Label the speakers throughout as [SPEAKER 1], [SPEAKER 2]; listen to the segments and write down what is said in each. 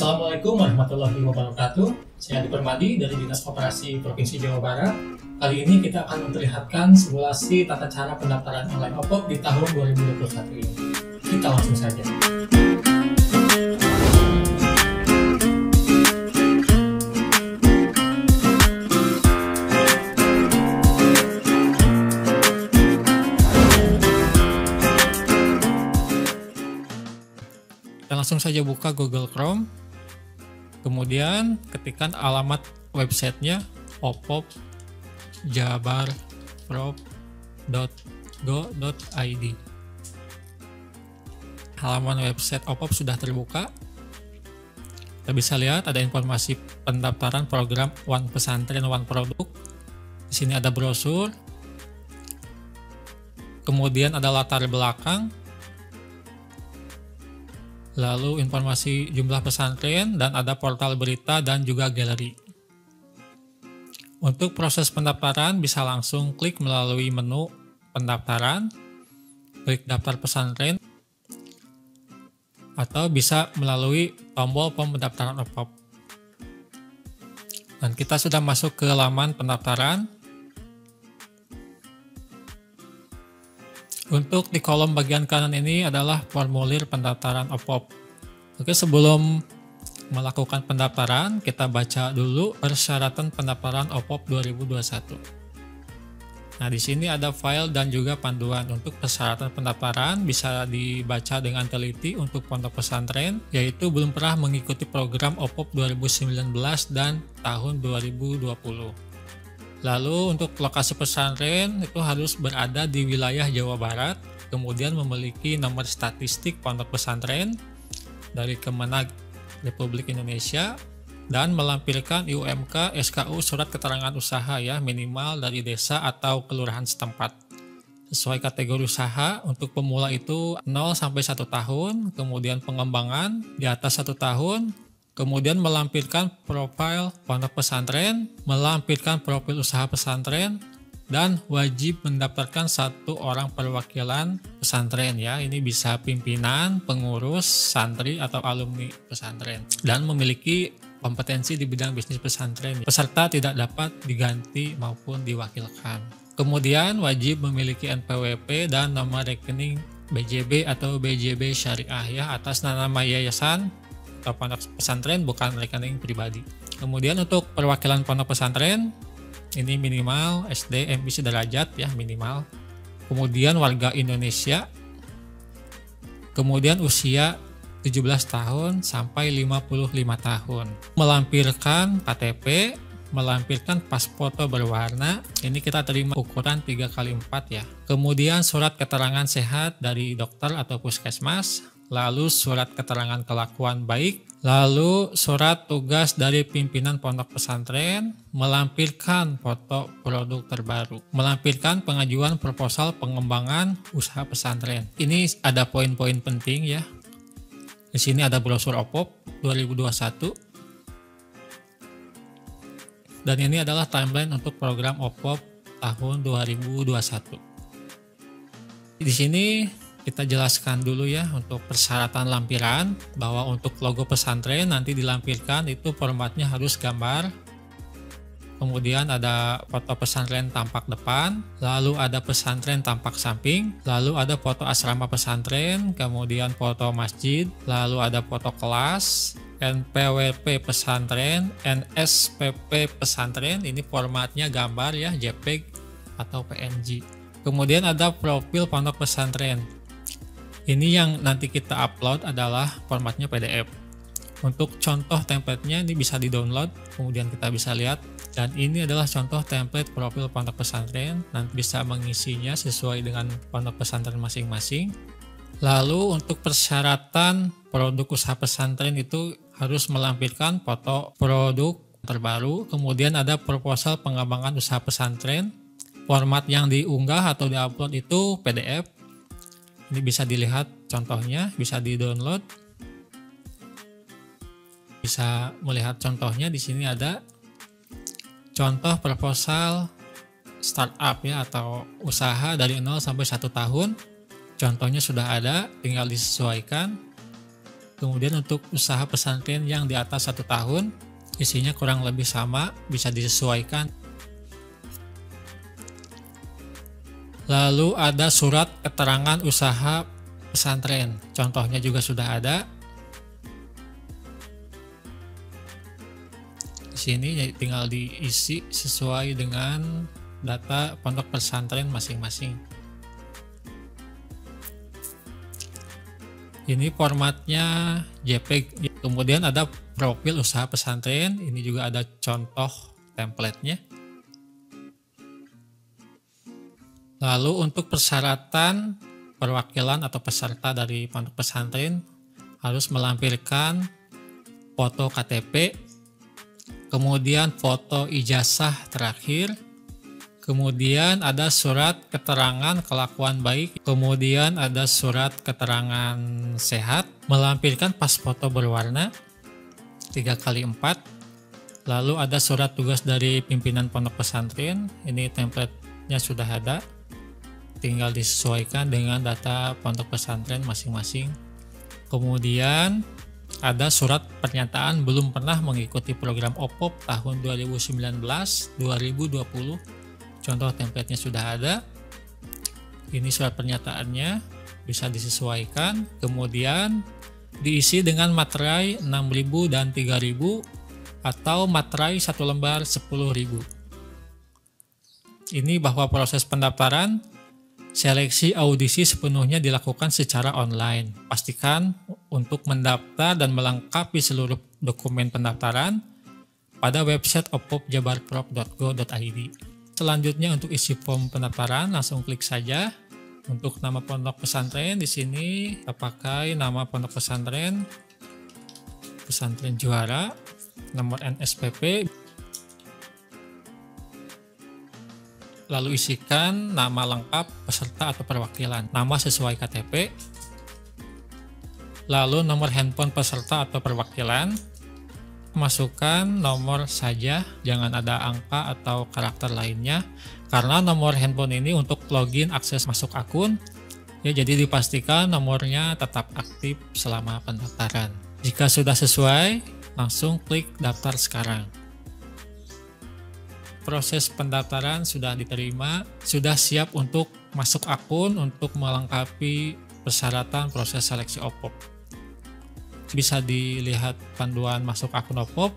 [SPEAKER 1] Assalamualaikum warahmatullahi wabarakatuh. Saya Adi Permadi dari Dinas Koperasi Provinsi Jawa Barat. Kali ini kita akan memperlihatkan simulasi tata cara pendaftaran online OPOP di tahun 2021 ini. Kita langsung saja. Kita langsung saja buka Google Chrome, kemudian ketikkan alamat websitenya opopjabarprov.go.id. Halaman website OPOP sudah terbuka. Kita bisa lihat ada informasi pendaftaran program One Pesantren One Produk. Di sini ada brosur, kemudian ada latar belakang, lalu informasi jumlah pesantren, dan ada portal berita dan juga galeri. Untuk proses pendaftaran bisa langsung klik melalui menu pendaftaran, klik daftar pesantren, atau bisa melalui tombol pendaftaran OPOP. Dan kita sudah masuk ke laman pendaftaran. Untuk di kolom bagian kanan ini adalah formulir pendaftaran OPOP. Oke, sebelum melakukan pendaftaran, kita baca dulu persyaratan pendaftaran OPOP 2021. Nah, di sini ada file dan juga panduan. Untuk persyaratan pendaftaran bisa dibaca dengan teliti untuk pondok pesantren, yaitu belum pernah mengikuti program OPOP 2019 dan tahun 2020. Lalu untuk lokasi pesantren itu harus berada di wilayah Jawa Barat, kemudian memiliki nomor statistik pondok pesantren dari Kemenag Republik Indonesia, dan melampirkan IUMK SKU surat keterangan usaha ya, minimal dari desa atau kelurahan setempat. Sesuai kategori usaha, untuk pemula itu 0 sampai 1 tahun, kemudian pengembangan di atas 1 tahun, kemudian melampirkan profil pondok pesantren, melampirkan profil usaha pesantren, dan wajib mendaftarkan 1 orang perwakilan pesantren ya. Ini bisa pimpinan, pengurus, santri, atau alumni pesantren, dan memiliki kompetensi di bidang bisnis pesantren. Peserta tidak dapat diganti maupun diwakilkan. Kemudian wajib memiliki NPWP dan nomor rekening BJB atau BJB syariah ya, atas nama yayasan atau pondok pesantren, bukan rekening pribadi. Kemudian untuk perwakilan pondok pesantren ini minimal SD MI sederajat ya, minimal. Kemudian warga Indonesia, kemudian usia 17 tahun sampai 55 tahun, melampirkan KTP, melampirkan pas foto berwarna. Ini kita terima ukuran 3x4 ya. Kemudian surat keterangan sehat dari dokter atau puskesmas, lalu surat keterangan kelakuan baik, lalu surat tugas dari pimpinan pondok pesantren, melampirkan foto produk terbaru, melampirkan pengajuan proposal pengembangan usaha pesantren. Ini ada poin-poin penting ya. Di sini ada brosur OPOP 2021. Dan ini adalah timeline untuk program OPOP tahun 2021. Di sini kita jelaskan dulu ya untuk persyaratan lampiran, bahwa untuk logo pesantren nanti dilampirkan itu formatnya harus gambar, kemudian ada foto pesantren tampak depan, lalu ada pesantren tampak samping, lalu ada foto asrama pesantren, kemudian foto masjid, lalu ada foto kelas, NPWP pesantren, NSPP pesantren, ini formatnya gambar ya, JPEG atau PNG. Kemudian ada profil pondok pesantren. Ini yang nanti kita upload adalah formatnya PDF. Untuk contoh template-nya ini bisa di-download, kemudian kita bisa lihat. Dan ini adalah contoh template profil pondok pesantren, nanti bisa mengisinya sesuai dengan pondok pesantren masing-masing. Lalu untuk persyaratan produk usaha pesantren itu harus melampirkan foto produk terbaru, kemudian ada proposal pengembangan usaha pesantren. Format yang diunggah atau diupload itu PDF. Ini bisa dilihat contohnya, bisa di-download. Bisa melihat contohnya, di sini ada contoh proposal startup ya, atau usaha dari 0 sampai 1 tahun. Contohnya sudah ada, tinggal disesuaikan. Kemudian untuk usaha pesantren yang di atas 1 tahun, isinya kurang lebih sama, bisa disesuaikan. Lalu ada surat keterangan usaha pesantren, contohnya juga sudah ada. Di sini tinggal diisi sesuai dengan data pondok pesantren masing-masing. Ini formatnya JPEG. Kemudian ada profil usaha pesantren. Ini juga ada contoh template-nya. Lalu untuk persyaratan perwakilan atau peserta dari pondok pesantren harus melampirkan foto KTP, kemudian foto ijazah terakhir, kemudian ada surat keterangan kelakuan baik, kemudian ada surat keterangan sehat, melampirkan pas foto berwarna 3x4, lalu ada surat tugas dari pimpinan pondok pesantren. Ini template-nya sudah ada, tinggal disesuaikan dengan data pondok pesantren masing-masing. Kemudian ada surat pernyataan belum pernah mengikuti program OPOP tahun 2019-2020. Contoh template-nya sudah ada. Ini surat pernyataannya, bisa disesuaikan. Kemudian diisi dengan materai 6.000 dan 3.000 atau materai 1 lembar 10.000. Ini bahwa proses pendaftaran, seleksi audisi sepenuhnya dilakukan secara online. Pastikan untuk mendaftar dan melengkapi seluruh dokumen pendaftaran pada website opopjabarprov.go.id. Selanjutnya untuk isi form pendaftaran langsung klik saja. Untuk nama pondok pesantren di sini kita pakai nama pondok pesantren, Pesantren Juara, nomor NSPP. Lalu isikan nama lengkap peserta atau perwakilan, nama sesuai KTP. Lalu nomor handphone peserta atau perwakilan. Masukkan nomor saja, jangan ada angka atau karakter lainnya, karena nomor handphone ini untuk login akses masuk akun ya, jadi dipastikan nomornya tetap aktif selama pendaftaran. Jika sudah sesuai, langsung klik daftar sekarang. Proses pendaftaran sudah diterima, sudah siap untuk masuk akun untuk melengkapi persyaratan proses seleksi OPOP. Bisa dilihat panduan masuk akun OPOP.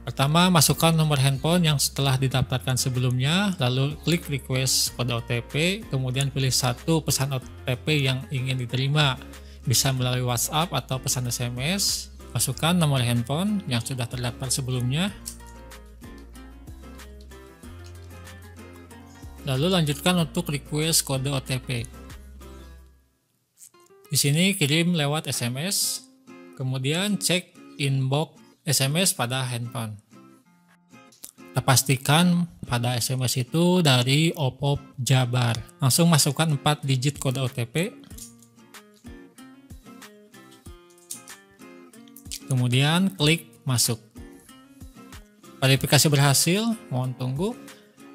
[SPEAKER 1] Pertama, masukkan nomor handphone yang setelah didaftarkan sebelumnya, lalu klik request kode OTP, kemudian pilih satu pesan OTP yang ingin diterima, bisa melalui WhatsApp atau pesan SMS. Masukkan nomor handphone yang sudah terdaftar sebelumnya, lalu lanjutkan untuk request kode OTP. Di sini kirim lewat SMS. Kemudian cek inbox SMS pada handphone. Kita pastikan pada SMS itu dari OPOP Jabar. Langsung masukkan 4 digit kode OTP. Kemudian klik masuk. Verifikasi berhasil, mohon tunggu.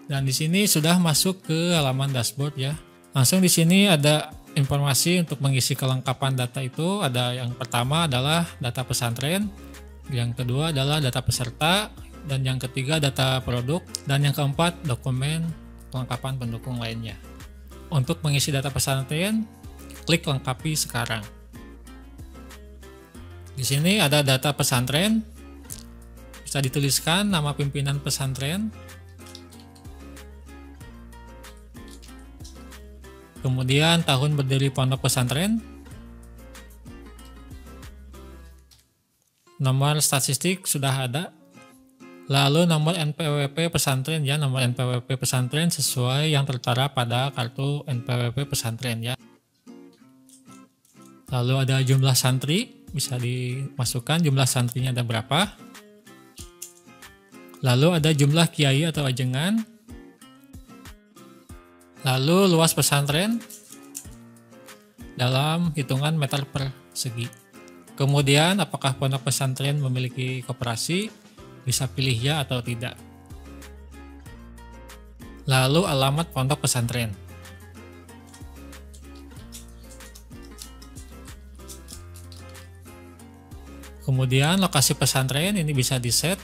[SPEAKER 1] Dan di sini sudah masuk ke halaman dashboard ya. Langsung di sini ada informasi untuk mengisi kelengkapan data itu. Ada yang pertama adalah data pesantren, yang kedua adalah data peserta, dan yang ketiga data produk, dan yang keempat dokumen kelengkapan pendukung lainnya. Untuk mengisi data pesantren, klik lengkapi sekarang. Di sini ada data pesantren, bisa dituliskan nama pimpinan pesantren, kemudian tahun berdiri pondok pesantren, nomor statistik sudah ada, lalu nomor NPWP pesantren ya, nomor NPWP pesantren sesuai yang tertera pada kartu NPWP pesantren ya. Lalu ada jumlah santri, bisa dimasukkan jumlah santrinya ada berapa. Lalu ada jumlah kiai atau ajengan. Lalu luas pesantren dalam hitungan meter persegi. Kemudian apakah pondok pesantren memiliki koperasi, bisa pilih ya atau tidak. Lalu alamat pondok pesantren. Kemudian lokasi pesantren ini bisa di-set.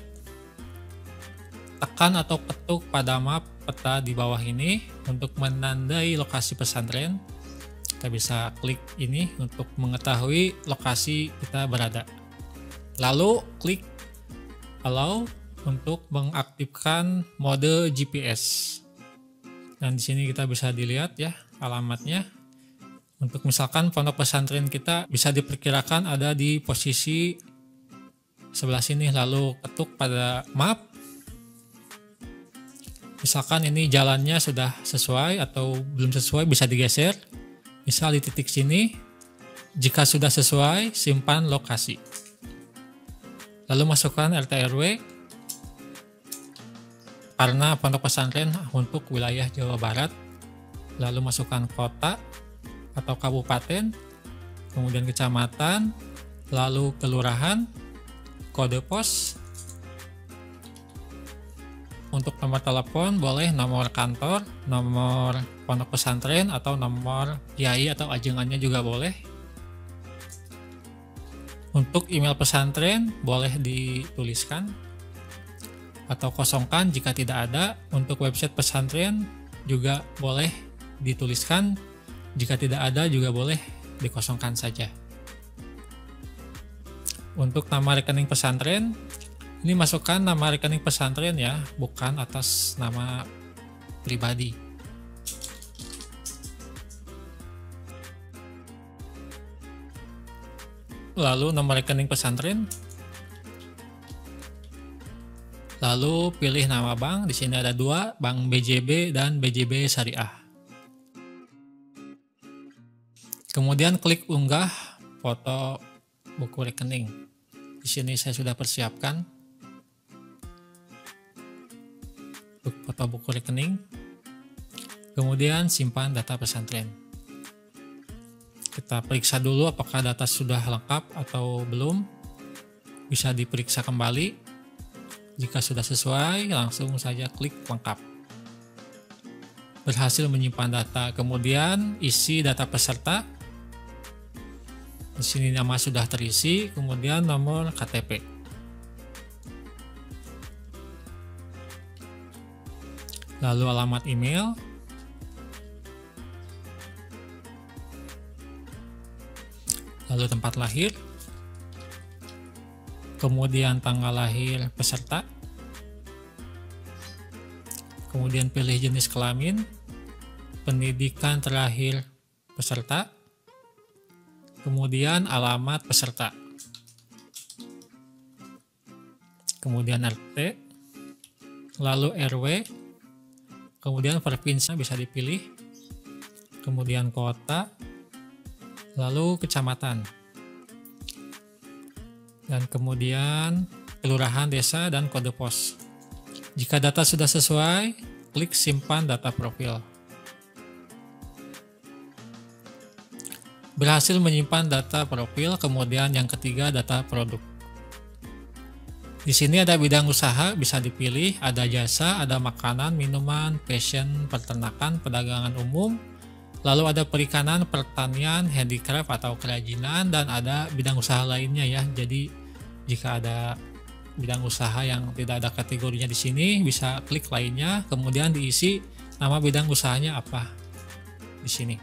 [SPEAKER 1] Tekan atau ketuk pada map peta di bawah ini untuk menandai lokasi pesantren. Kita bisa klik ini untuk mengetahui lokasi kita berada. Lalu klik allow untuk mengaktifkan mode GPS. Dan di sini kita bisa dilihat ya alamatnya. Untuk misalkan pondok pesantren kita bisa diperkirakan ada di posisi sebelah sini, lalu ketuk pada map. Misalkan ini jalannya sudah sesuai atau belum sesuai, bisa digeser. Misal di titik sini. Jika sudah sesuai, simpan lokasi. Lalu masukkan RT RW karena pondok pesantren untuk wilayah Jawa Barat. Lalu masukkan kota atau kabupaten, kemudian kecamatan, lalu kelurahan, kode pos. Untuk nomor telepon boleh nomor kantor, nomor pondok pesantren, atau nomor kiai atau ajengannya juga boleh. Untuk email pesantren boleh dituliskan atau kosongkan jika tidak ada. Untuk website pesantren juga boleh dituliskan, jika tidak ada juga boleh dikosongkan saja. Untuk nama rekening pesantren, ini masukkan nama rekening pesantren ya, bukan atas nama pribadi. Lalu nomor rekening pesantren. Lalu pilih nama bank. Di sini ada dua, Bank BJB dan BJB Syariah. Kemudian klik unggah foto buku rekening. Di sini saya sudah persiapkan foto buku rekening. Kemudian simpan data pesantren. Kita periksa dulu apakah data sudah lengkap atau belum. Bisa diperiksa kembali. Jika sudah sesuai, langsung saja klik lengkap. Berhasil menyimpan data. Kemudian isi data peserta. Di sini nama sudah terisi, kemudian nomor KTP. Lalu alamat email. Lalu tempat lahir. Kemudian tanggal lahir peserta. Kemudian pilih jenis kelamin. Pendidikan terakhir peserta. Kemudian alamat peserta. Kemudian RT. Lalu RW. Kemudian provinsi bisa dipilih. Kemudian kota. Lalu kecamatan. Dan kemudian kelurahan, desa, dan kode pos. Jika data sudah sesuai, klik simpan data profil. Berhasil menyimpan data profil, kemudian yang ketiga data produk. Di sini ada bidang usaha, bisa dipilih, ada jasa, ada makanan, minuman, fashion, peternakan, perdagangan umum, lalu ada perikanan, pertanian, handicraft atau kerajinan, dan ada bidang usaha lainnya ya. Jadi jika ada bidang usaha yang tidak ada kategorinya di sini, bisa klik lainnya, kemudian diisi nama bidang usahanya apa di sini.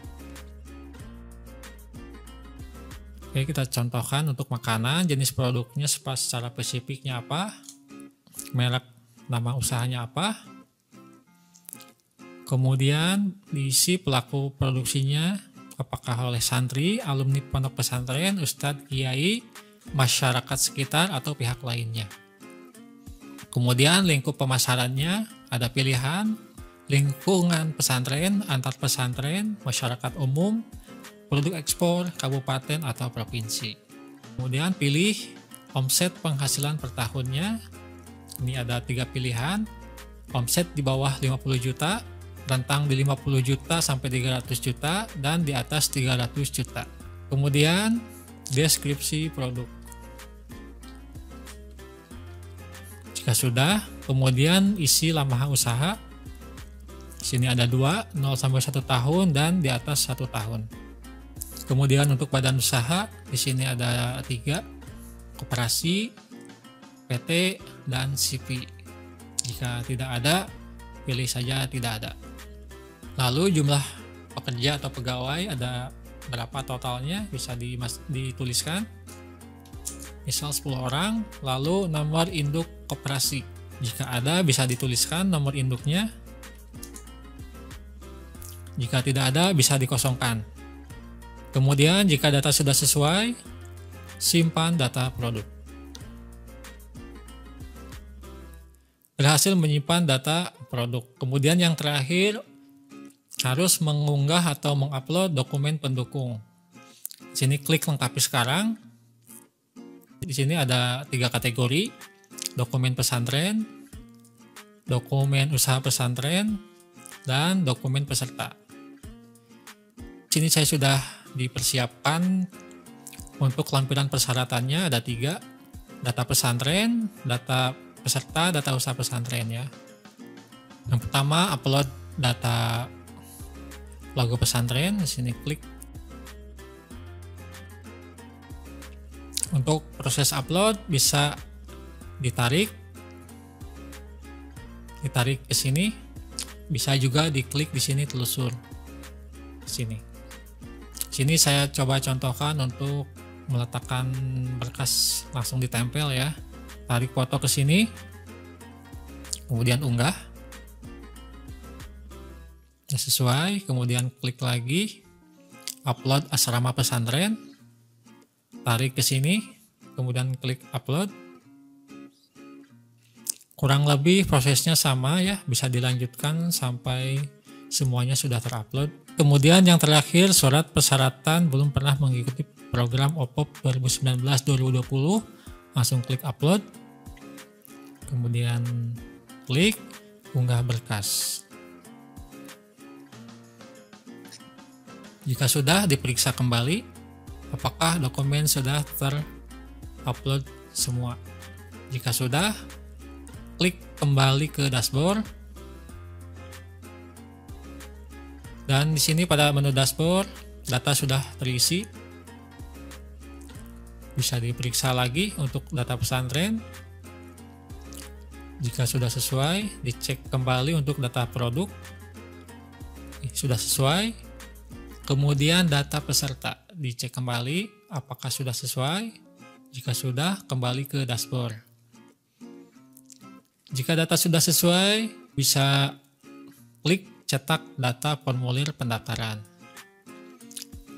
[SPEAKER 1] Oke, kita contohkan untuk makanan, jenis produknya secara spesifiknya apa, merek nama usahanya apa, kemudian diisi pelaku produksinya, apakah oleh santri, alumni pondok pesantren, ustadz, kiai, masyarakat sekitar, atau pihak lainnya. Kemudian lingkup pemasarannya, ada pilihan, lingkungan pesantren, antar pesantren, masyarakat umum, produk ekspor, kabupaten, atau provinsi. Kemudian pilih omset penghasilan per tahunnya. Ini ada 3 pilihan, omset di bawah 50 juta, rentang di 50 juta sampai 300 juta, dan di atas 300 juta. Kemudian deskripsi produk. Jika sudah, kemudian isi lama usaha. Sini ada 2, 0 sampai 1 tahun dan di atas 1 tahun. Kemudian untuk badan usaha, di sini ada 3. koperasi, PT, dan CV. Jika tidak ada, pilih saja tidak ada. Lalu jumlah pekerja atau pegawai ada berapa totalnya, bisa dituliskan. Misal 10 orang. Lalu nomor induk koperasi, jika ada bisa dituliskan nomor induknya. Jika tidak ada bisa dikosongkan. Kemudian jika data sudah sesuai, simpan data produk. Berhasil menyimpan data produk. Kemudian yang terakhir, harus mengunggah atau mengupload dokumen pendukung. Di sini klik lengkapi sekarang. Di sini ada 3 kategori: dokumen pesantren, dokumen usaha pesantren, dan dokumen peserta. Di sini saya sudah dipersiapkan untuk lampiran persyaratannya, ada 3: data pesantren, data peserta, data usaha pesantren ya. Yang pertama, upload data logo pesantren. Di sini klik. Untuk proses upload bisa ditarik ke sini, bisa juga diklik di sini telusur. Sini saya coba contohkan untuk meletakkan berkas langsung ditempel ya. Tarik foto ke sini, kemudian unggah. Sesuai, kemudian klik lagi, upload asrama pesantren, tarik ke sini, kemudian klik upload. Kurang lebih prosesnya sama ya, bisa dilanjutkan sampai semuanya sudah terupload. Kemudian yang terakhir, surat persyaratan belum pernah mengikuti program OPOP 2019-2020, langsung klik upload, kemudian klik unggah berkas. Jika sudah, diperiksa kembali apakah dokumen sudah terupload semua. Jika sudah, klik kembali ke dashboard. Dan di sini pada menu dashboard, data sudah terisi. Bisa diperiksa lagi untuk data pesantren. Jika sudah sesuai, dicek kembali untuk data produk. Sudah sesuai. Kemudian data peserta, dicek kembali apakah sudah sesuai. Jika sudah, kembali ke dashboard. Jika data sudah sesuai, bisa klik cetak data formulir pendaftaran.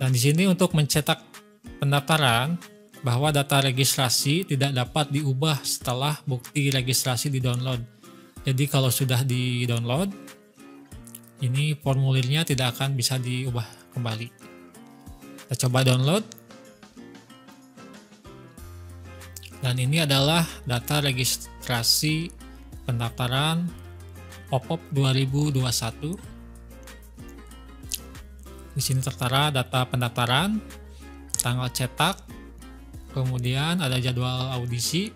[SPEAKER 1] Dan di sini untuk mencetak pendaftaran, bahwa data registrasi tidak dapat diubah setelah bukti registrasi di-download. Jadi kalau sudah di-download, ini formulirnya tidak akan bisa diubah kembali. Kita coba download. Dan ini adalah data registrasi pendaftaran OPOP 2021. Di sini tertera data pendaftaran, tanggal cetak, kemudian ada jadwal audisi,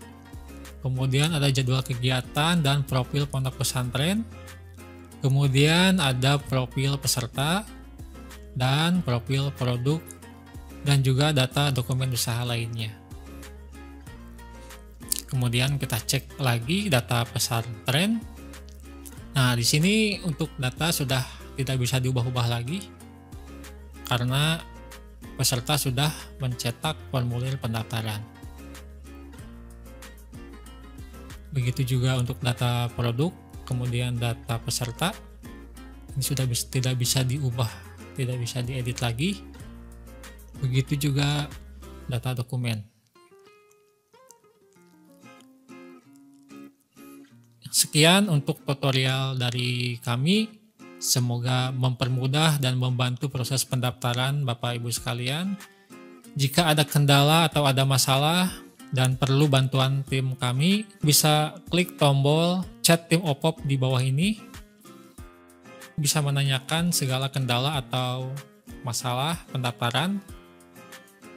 [SPEAKER 1] kemudian ada jadwal kegiatan dan profil pondok pesantren, kemudian ada profil peserta dan profil produk, dan juga data dokumen usaha lainnya. Kemudian kita cek lagi data pesantren. Nah, di sini untuk data sudah tidak bisa diubah-ubah lagi karena peserta sudah mencetak formulir pendaftaran. Begitu juga untuk data produk, kemudian data peserta. Ini sudah tidak bisa diubah, tidak bisa diedit lagi. Begitu juga data dokumen. Sekian untuk tutorial dari kami. Semoga mempermudah dan membantu proses pendaftaran Bapak Ibu sekalian. Jika ada kendala atau ada masalah dan perlu bantuan tim kami, bisa klik tombol chat tim OPOP di bawah ini. Bisa menanyakan segala kendala atau masalah pendaftaran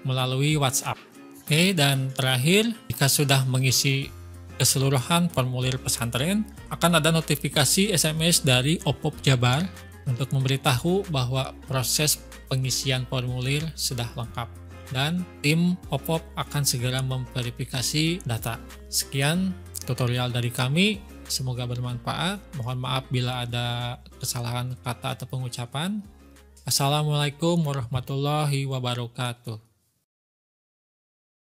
[SPEAKER 1] melalui WhatsApp. Oke, dan terakhir, jika sudah mengisi keseluruhan formulir pesantren, akan ada notifikasi SMS dari OPOP Jabar untuk memberitahu bahwa proses pengisian formulir sudah lengkap. dan tim OPOP akan segera memverifikasi data. Sekian tutorial dari kami, semoga bermanfaat. Mohon maaf bila ada kesalahan kata atau pengucapan. Assalamualaikum warahmatullahi wabarakatuh.